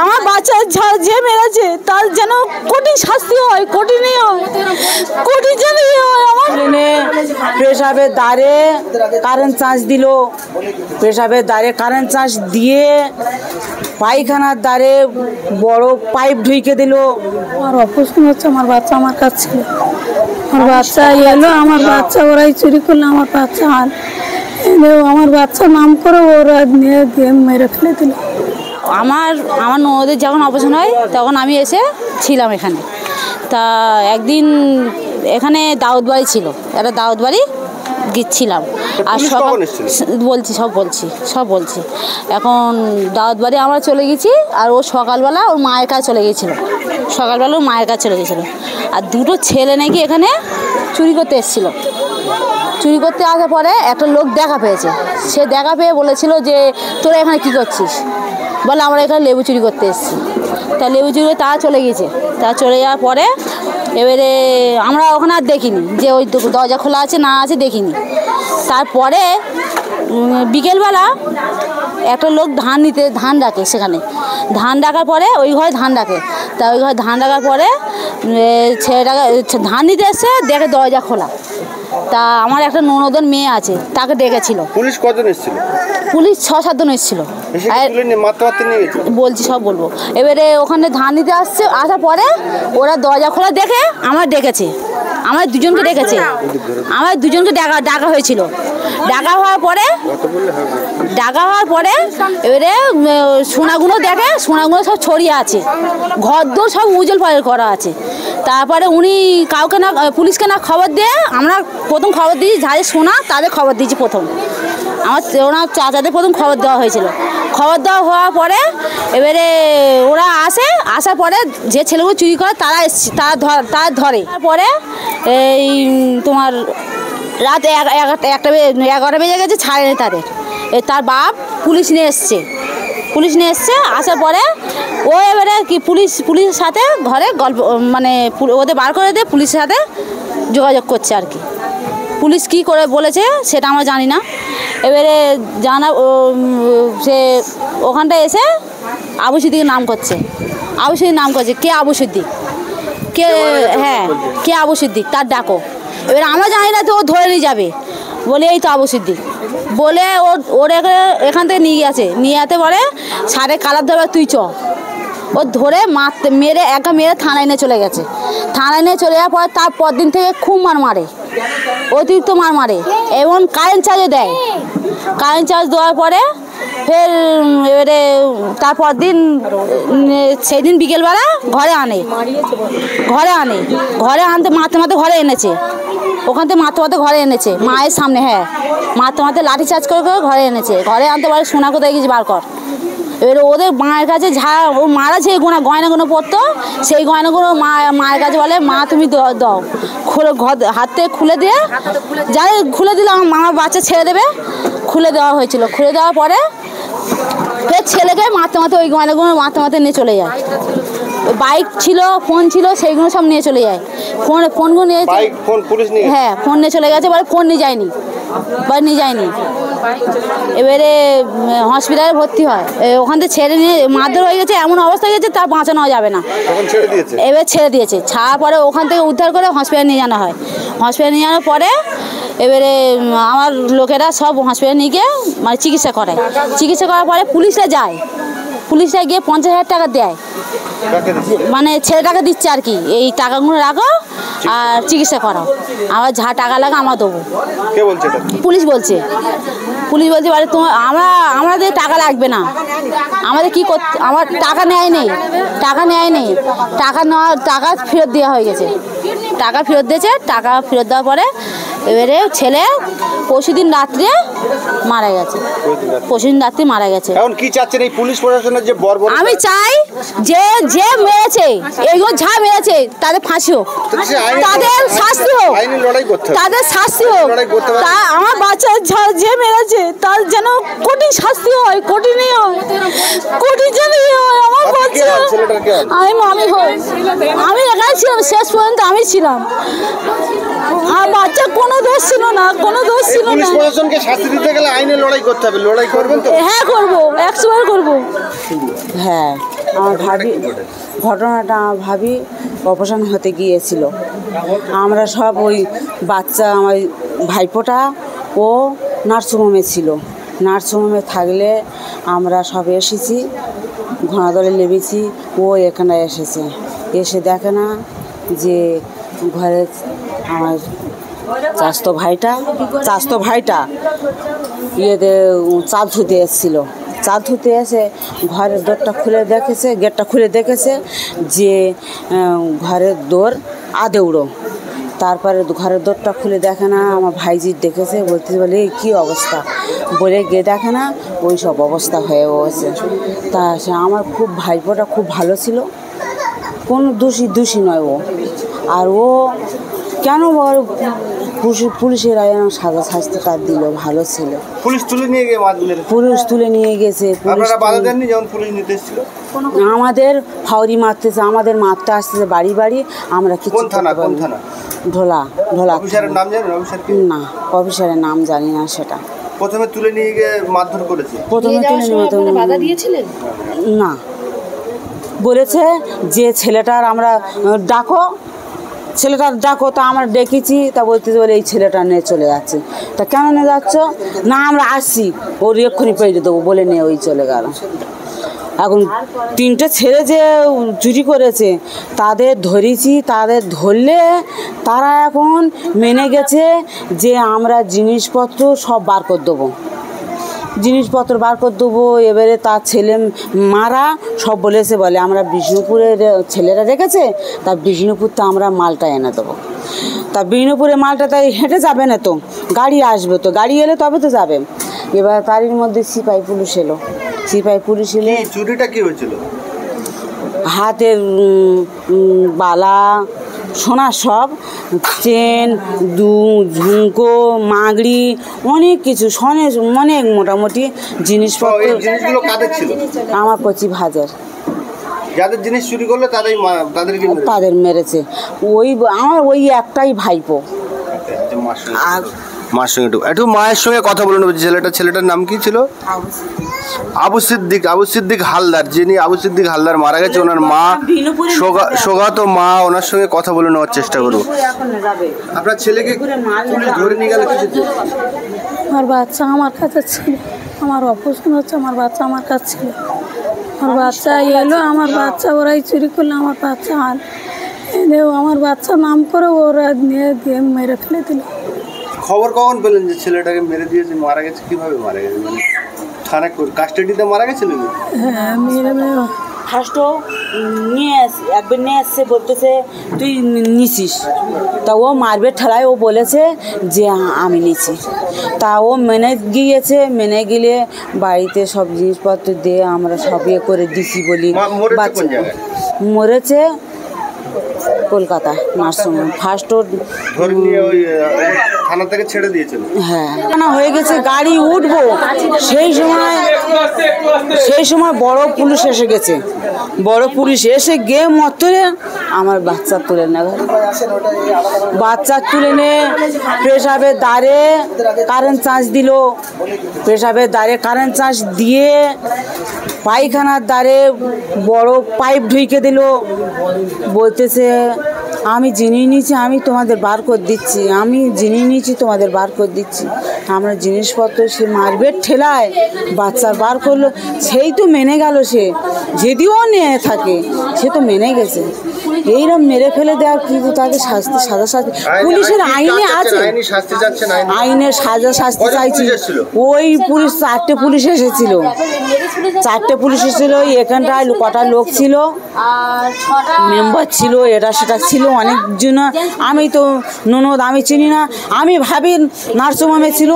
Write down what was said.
আমার বাচ্চা যে মেরেছে তার যেন কঠিন শাস্তি হয়, কঠিনই হয়, কঠিন যেন হয়। আমার পেশাবের দ্বারে কারেন্ট চার্জ দিল, পেশাবের দ্বারে কারেন্ট চার্জ দিয়ে পায়খানার দ্বারে বড় পাইপ ঢুকে দিল। আমার অপছন্দ হচ্ছে, আমার বাচ্চা আমার কাছে ছিল, আমার বাচ্চা এলো, আমার বাচ্চা ওরাই চুরি করলো আমার বাচ্চা, আর আমার বাচ্চার নাম করে ওরা নিয়ে দিয়ে মেরে ফেলে দিল। আমার ননদের যখন অপারেশন হয় তখন আমি এসে ছিলাম এখানে। তা একদিন এখানে দাউদ বাড়ি ছিল, একটা দাউদ বাড়ি গিয়েছিলাম। আর সব বলছি এখন দাউদ বাড়ি আমরা চলে গেছি, আর ও সকালবেলা ওর মায়ের কাছে চলে গিয়েছিলো, আর দুটো ছেলে নাকি এখানে চুরি করতে এসেছিলো। চুরি করতে আসার পরে একটা লোক দেখা পেয়েছে, সে দেখা পেয়ে বলেছিল যে তোরা এখানে কী করছিস? বলে আমরা এখানে লেবু চুরি করতে এসেছি। তা লেবু চুরি করে তারা চলে গেছে। তা চলে যাওয়ার পরে এবারে আমরা ওখানে আর দেখিনি যে ওই দরজা খোলা আছে না আছে, দেখিনি। তারপরে বিকেলবেলা একটা লোক ধান ডাকে, সেখানে ধান ডাকার পরে ওই ঘরে ধান ডাকে। তা ওই ঘরে ধান ডাকার পরে ছেলেটাকে ধান নিতে এসছে, দেখে দরজা খোলা। তা আমার একটা ননদের মেয়ে আছে, তাকে ডেকেছিল। পুলিশ কজন এসেছিল? পুলিশ 6-7 জন এসেছিল। বলছি সব বলবো। এবারে ওখানে ধান নিতে আসার পরে ওরা দরজা খোলা দেখে আমার ডেকেছে, আমার দুজনকে ডাকা হয়েছিল। ডাকা হওয়ার পরে এবারে সোনাগুলো দেখে, সোনাগুলো সব ছড়িয়ে আছে, ঘর দোর সব উজল পাজল করা আছে। তারপরে উনি কাউকে না, পুলিশকে না খবর দিয়ে আমরা প্রথম খবর দিয়েছি, যাদের সোনা তাদের খবর দিয়েছি প্রথম। ওনার চাচাদের প্রথম খবর দেওয়া হয়েছিল। খবর দেওয়া হওয়ার পরে এবারে ওরা আসার পরে যে ছেলেগুলো চুরি করে তারা ধরে। তারপরে এই তোমার রাত 11টা বেজে গেছে, ছাড়েনি তাদের। তার বাপ পুলিশ নিয়ে এসছে। আসার পরে ও এবারে কি পুলিশের সাথে ঘরে গল্প, মানে ওদের বার করে দিয়ে পুলিশের সাথে যোগাযোগ করছে আর কি। পুলিশ কি করে বলেছে সেটা আমরা জানি না। এবারে সে ওখানটায় এসে আবু সিদ্দিকের নাম করছে, কে আবু সিদ্দিক, কে আবু সিদ্দিক, তার ডাকো। এবারে আমরা জানি না, তো ও ধরে নিয়ে যাবে বলে এই তো আবু সিদ্দিক বলে ওর এখান থেকে নিয়ে যেতে পরে সারে কালার ধরে তুই চ, ও ধরে মেরে থানায় নিয়ে চলে গেছে। থানায় নিয়ে চলে যাওয়ার পর তার পরদিন থেকে খুব মারে, অতিরিক্ত মারে এবং কারেন্ট চার্জও দেয়। কারেন্ট চার্জ দেওয়ার পরে ফের এবারে তারপর দিন সেই দিন বিকেলবেলা ঘরে আনতে মারতে ঘরে এনেছে, ওখান থেকে মারতে ঘরে এনেছে মায়ের সামনে। মারতে লাঠি চার্জ করে ঘরে এনেছে। ঘরে আনতে পারে সোনা কোথায় গেছি বার কর। এবারে ওদের মায়ের কাছে ও মারা যে গয়নাগুলো পরতো, সেই গয়নাগুলো মায়ের কাছে বলে মা তুমি দাও, হাত থেকে খুলে দিয়ে খুলে দিলে আমার বাচ্চা ছেড়ে দেবে। খুলে দেওয়া হয়েছিল। খুলে দেওয়ার পরে ফের ছেলেকে মারতে ওই গয়নাগুলো মারতে নিয়ে চলে যায়। বাইক ছিল, ফোন ছিল, সেইগুলো সব নিয়ে চলে যায়। ফোনগুলো নিয়ে ফোন নিয়ে চলে গেছে, বলে ফোন নিয়ে যায়নি। এবারে হসপিটালে ভর্তি হয়। ওখান থেকে ছেড়ে নিয়ে মারধর হয়ে গেছে, এমন অবস্থা হয়ে গেছে তার বাঁচানো যাবে না। এবার ছেড়ে দিয়েছে। ছাড়ার পরে ওখান থেকে উদ্ধার করে হসপিটালে নিয়ে জানা হয়। হসপিটালে নিয়ে যাওয়ার পরে এবারে আমার লোকেরা সব হসপিটালে নিয়ে গিয়ে মানে চিকিৎসা করার পরে পুলিশরা গিয়ে 50,000 টাকা দেয়, মানে ছেলেটাকে দিচ্ছে আর কি, এই টাকাগুলো রাখো আর চিকিৎসা করাও, আবার যা টাকা লাগে আমরা দেবো। পুলিশ বলছে বলে তোমার আমাদের টাকা লাগবে না, আমাদের কি করতে, আমার টাকা নেয় নেই, টাকা ফেরত দেওয়া হয়ে গেছে। টাকা ফেরত দিয়েছে। টাকা ফেরত দেওয়ার পরে এবারে ছেলে পরশুদিন রাত্রে মারা গেছে। এখন কি চাচ্ছেন এই পুলিশ প্রশাসনের যে বর্বর? আমি চাই যে মেরেছে, এইগুলো যা মেরেছে তাদের ফাঁসি হোক, তাদের শাস্তি হোক, আমার বাচ্চা যে মেরেছে তার যেন কঠিন শাস্তি হয়, কঠিনই হয়, কঠিন যেন হয়। আমার বাচ্চা, আমি এখানে ছিলাম, শেষ পর্যন্ত আমি ছিলাম। আমার বাচ্চা কোনো দোষ ছিল না। পুলিশ প্রশাসনকে শাস্তি দিতে গেলে আইনের লড়াই করতে হবে। লড়াই করবেন তো? হ্যাঁ করবো, 100বার করবো। আমার ঘটনাটা আমার ভাবি অপারেশন হতে গিয়েছিল। আমরা সব ওই বাচ্চা আমার ভাইপোটা ও নার্সিংহোমে ছিল। নার্সিংহোমে থাকলে আমরা সব এসেছি, ঘোড়াদলে নেমেছি, ও এখানে এসেছে, এসে দেখে না যে ঘরে আমার চাচতো ভাইটা ইয়েতে চাঁদ ধুতে এসেছিলো। চাঁদ ধুতে এসে ঘরের গেটটা খুলে দেখেছে যে ঘরের দোর আদেউড়ো। তারপরে ঘরের দোরটা খুলে দেখে না, আমার ভাইজি দেখেছে, বলে কী অবস্থা, বলে গিয়ে দেখে না ওই সব অবস্থা হয়ে গেছে। তা সে আমার খুব ভাইপোটা খুব ভালো ছিল, কোনো দোষী নয় ও। আর ও কেন পুলিশের সাজা শাস্তিটা দিল, ভালো ছিল। পুলিশ তুলে নিয়ে গেছে। আমাদের ফাউরি মারতেছে, আমাদের মারতে আসতেছে বাড়ি বাড়ি। আমরা কিছু ঢোলা না, অফিসারের নাম জানি না। সেটা প্রথমে তুলে নিয়ে গিয়ে মারধর করেছে। না, বলেছে যে ছেলেটার আমরা ডাকো, তা আমরা ডেকেছি। তা বলতেছে বলে এই ছেলেটা নিয়ে চলে যাচ্ছে। তা কেন নিয়ে যাচ্ছ? না আমরা আসছি, ওর এক্ষুনি পেয়ে দেবো বলে নিয়ে ওই চলে গেল। এখন 3টে ছেলে যে চুরি করেছে তাদের ধরেছি, তাদের ধরলে তারা এখন মেনে গেছে যে আমরা জিনিসপত্র সব বার করে দেবো, এবারে তার ছেলে মারা সব বলে আমরা বিষ্ণুপুরের ছেলেরা রেখেছে, তা বিষ্ণুপুরতে আমরা মালটা এনে দেবো। তা বিষ্ণুপুরে মালটা তাই হেঁটে যাবে না, তো গাড়ি আসবে, তো গাড়ি এলে তবে তো যাবে। এবার তারই মধ্যে সিপাহি পুলিশ এলে চুরিটা কি হয়েছিল? হাতের বালা, সোনার সব চেন, ঝুমকো, মাগড়ি, অনেক কিছু, অনেক মোটামুটি জিনিসপত্র। জিনিসগুলো কাদের ছিল? আমার কচি ভাজের। যাদের জিনিস চুরি করলো তাদের মেরেছে। আমার ওই একটাই ভাইপো। আর মার সঙ্গে একটু মায়ের সঙ্গে কথা বলে নেবো। ছেলেটার নাম কি ছিল? আবু সিদ্দিক হালদার। যিনি আবু সিদ্দিক হালদার মারা গেছে, ওনার মা সোগাতো মা, ওনার সঙ্গে কথা বলে নেওয়ার চেষ্টা করবো। আপনার ছেলেকে পুলিশ ধরে নিয়ে গেল? আমার বাচ্চা আমার কাছে ছিল, আমার অপারেশন হচ্ছে, আমার বাচ্চা আমার কাছে ছিল। আমার বাচ্চা এলো, আমার বাচ্চা ওরাই চুরি করলো, আমার বাচ্চা আমার বাচ্চার নাম করে ওরা নিয়ে দিয়ে মেরে ফেলে দিল। খবর কখন পেলেন যে ছেলেটাকে মেরে দিয়েছে? মারা গেছে কিভাবে মারা গেছে? মানে থানা কাস্টাডিতে মারা গেছিল? হ্যাঁ, ফার্স্টও একবার নিয়ে আসছে, বলতেছে তুই নিছিস। তা ও মারবে ঠেলায় ও বলেছে যে আমি নিছি। তা ও মেনে গেলে বাড়িতে সব জিনিসপত্র দিয়ে আমরা সব করে দিছি বলি। বাচ্চা মরেছে কলকাতা নার্সিংহোম। ফার্স্টও থানা থেকে ছেড়ে দিয়েছিল। হ্যাঁ, হয়ে গেছে, গাড়ি উঠবো সেই সময় বড় পুলিশ এসে গেছে। গিয়ে মতরে আমার বাচ্চা তুলে নেবে, পেশাবের দ্বারে কারেন্ট চার্জ দিয়ে পায়খানার দ্বারে বড় পাইপ ঢুকে দিল। বলতেছে আমি জিনিস নিয়েছি, আমি তোমাদের বার করে দিচ্ছি, আমরা জিনিসপত্র। সে মারবে ঠেলায় বাচ্চার বার করলো, সেই তো মেনে গেল। সে যদিও নিয়ে থাকে, সে তো মেনে গেছে। এইরকম মেরে ফেলে দেওয়ার কিন্তু তাকে সাজা শাস্তি পুলিশের আইনে আছে, আইনের সাজা শাস্তি চাইছি। ওই পুলিশ 4টে পুলিশ এসেছিল, এখানটায় কটা লোক ছিল, মেম্বার ছিল, এটা সেটা ছিল অনেকজন। আমি তো ননদ, আমি চিনি না, আমি ভাবি নার্সিংহোমে ছিলাম।